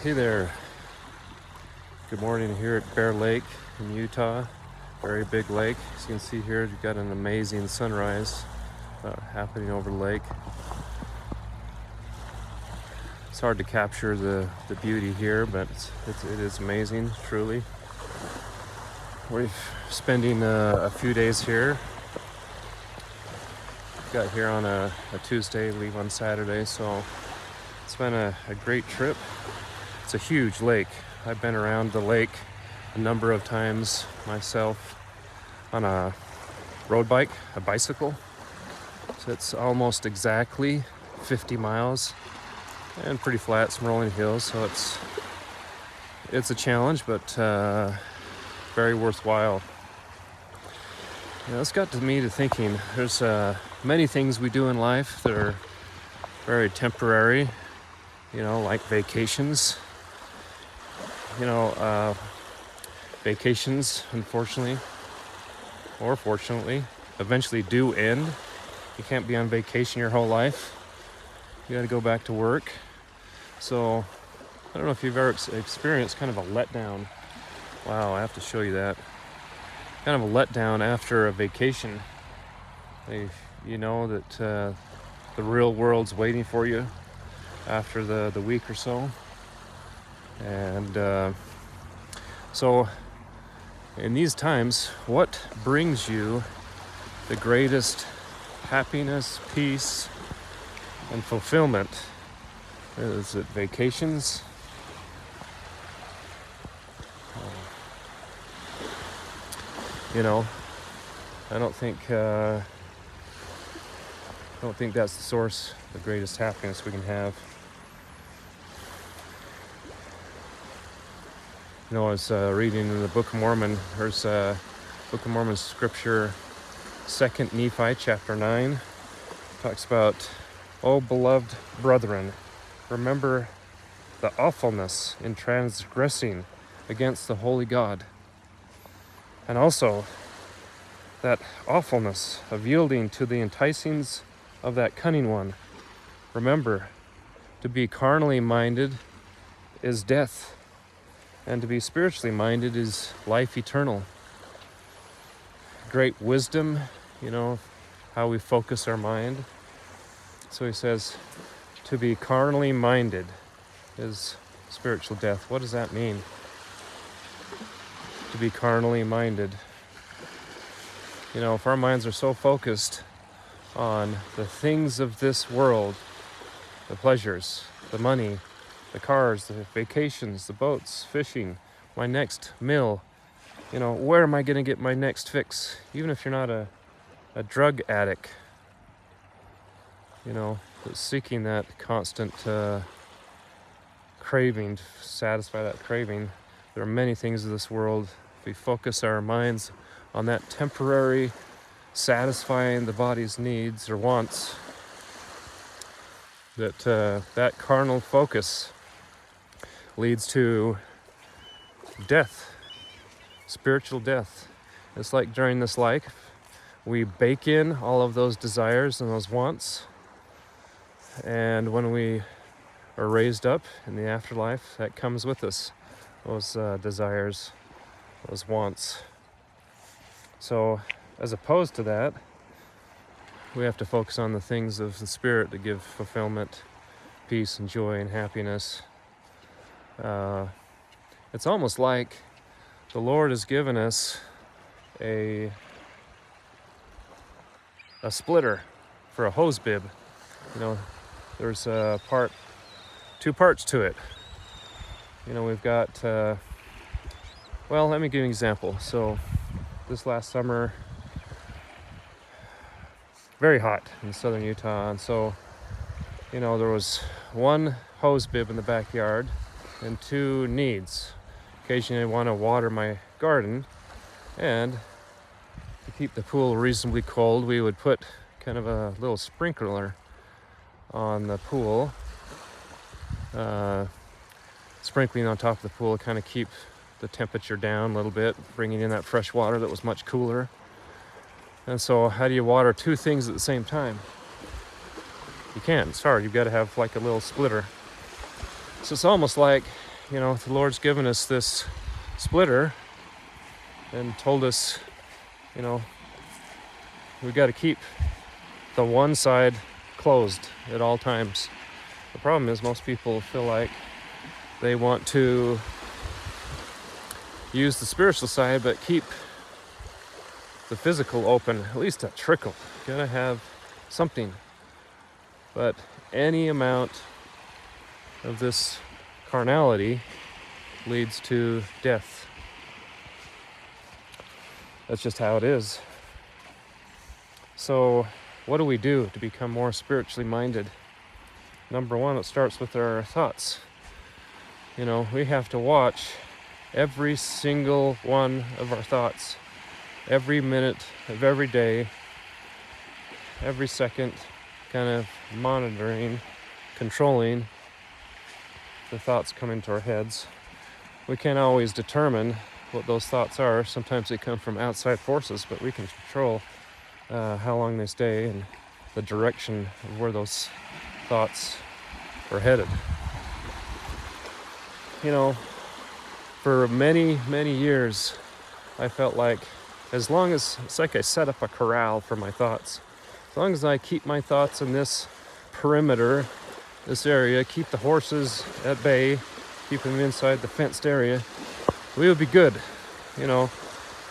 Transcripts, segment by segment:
Hey there. Good morning here at Bear Lake in Utah. Very big lake. As you can see here, you've got an amazing sunrise happening over the lake. It's hard to capture the beauty here, but it is amazing, truly. We're spending a few days here. Got here on a Tuesday, leave on Saturday, so it's been a great trip. It's a huge lake. I've been around the lake a number of times myself on a road bike, a bicycle. So it's almost exactly 50 miles and pretty flat, some rolling hills. So it's a challenge, but very worthwhile. This got me to thinking. There's many things we do in life that are very temporary, like vacations. Vacations, unfortunately, or fortunately, eventually do end. You can't be on vacation your whole life. You got to go back to work. So, I don't know if you've ever experienced kind of a letdown. Wow, I have to show you that. Kind of a letdown after a vacation. You know that the real world's waiting for you after the week or so. And so in these times, what brings you the greatest happiness, peace, and fulfillment? Is it vacations? I don't think that's the source of the greatest happiness we can have. I was reading in the Book of Mormon. There's Book of Mormon scripture, 2 Nephi chapter 9. Talks about, "O beloved brethren, remember the awfulness in transgressing against the holy God, and also that awfulness of yielding to the enticings of that cunning one. Remember, to be carnally minded is death, and to be spiritually minded is life eternal." Great wisdom, how we focus our mind. So he says, to be carnally minded is spiritual death. What does that mean? To be carnally minded. If our minds are so focused on the things of this world, the pleasures, the money, the cars, the vacations, the boats, fishing, my next meal, where am I going to get my next fix? Even if you're not a drug addict, but seeking that constant craving, to satisfy that craving. There are many things of this world. If we focus our minds on that temporary satisfying the body's needs or wants, that carnal focus leads to death, spiritual death. It's like during this life, we bake in all of those desires and those wants, and when we are raised up in the afterlife, that comes with us, those desires, those wants. So as opposed to that, we have to focus on the things of the Spirit that give fulfillment, peace and joy and happiness. It's almost like the Lord has given us a splitter for a hose bib. There's two parts to it. We've got, let me give you an example. So this last summer, very hot in southern Utah, and so there was one hose bib in the backyard and two needs. Occasionally I want to water my garden, and to keep the pool reasonably cold, we would put kind of a little sprinkler on the pool, sprinkling on top of the pool to kind of keep the temperature down a little bit, bringing in that fresh water that was much cooler. And so how do you water two things at the same time? You can't. It's hard. You've got to have like a little splitter. So it's almost like the Lord's given us this splitter and told us, we got to keep the one side closed at all times. The problem is most people feel like they want to use the spiritual side but keep the physical open, at least a trickle. You gotta have something. But any amount of this carnality leads to death. That's just how it is. So what do we do to become more spiritually minded? Number one, it starts with our thoughts. We have to watch every single one of our thoughts, every minute of every day, every second, kind of monitoring, controlling the thoughts come into our heads. We can't always determine what those thoughts are. Sometimes they come from outside forces, but we can control how long they stay and the direction of where those thoughts are headed. For many, many years, I felt like it's like I set up a corral for my thoughts. As long as I keep my thoughts in this perimeter, this area, keep the horses at bay, keep them inside the fenced area, we would be good.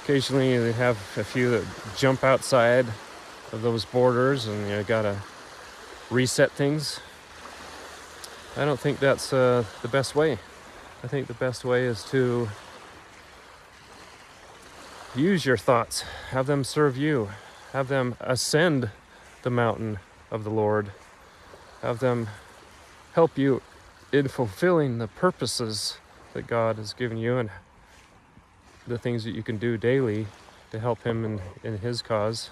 Occasionally they have a few that jump outside of those borders and you gotta reset things. I don't think that's the best way. I think the best way is to use your thoughts, have them serve you, have them ascend the mountain of the Lord, have them help you in fulfilling the purposes that God has given you and the things that you can do daily to help Him in His cause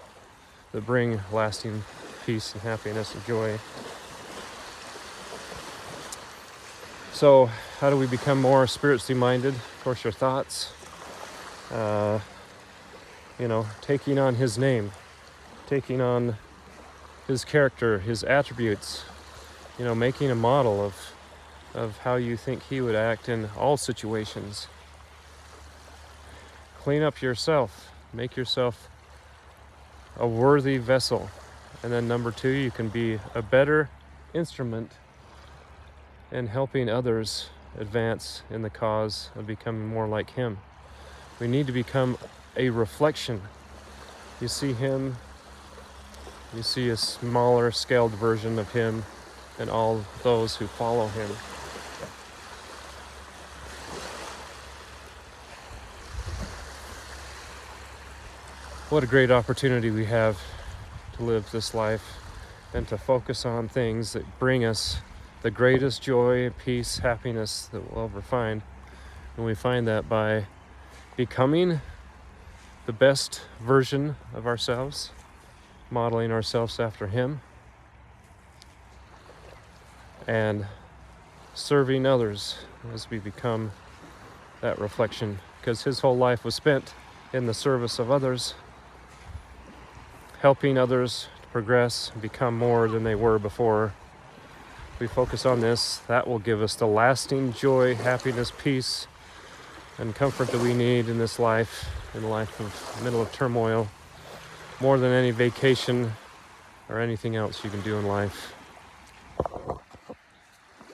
that bring lasting peace and happiness and joy. So how do we become more spiritually minded? Of course, your thoughts. Taking on His name, taking on His character, His attributes, making a model of how you think He would act in all situations. Clean up yourself, make yourself a worthy vessel. And then number two, you can be a better instrument in helping others advance in the cause of becoming more like Him. We need to become a reflection. You see Him, you see a smaller scaled version of Him and all those who follow Him. What a great opportunity we have to live this life and to focus on things that bring us the greatest joy, peace, happiness that we'll ever find. And we find that by becoming the best version of ourselves, modeling ourselves after Him, and serving others as we become that reflection, because His whole life was spent in the service of others, helping others to progress and become more than they were before. If we focus on this, that will give us the lasting joy, happiness, peace, and comfort that we need in this life, in the life of middle of turmoil, more than any vacation or anything else you can do in life.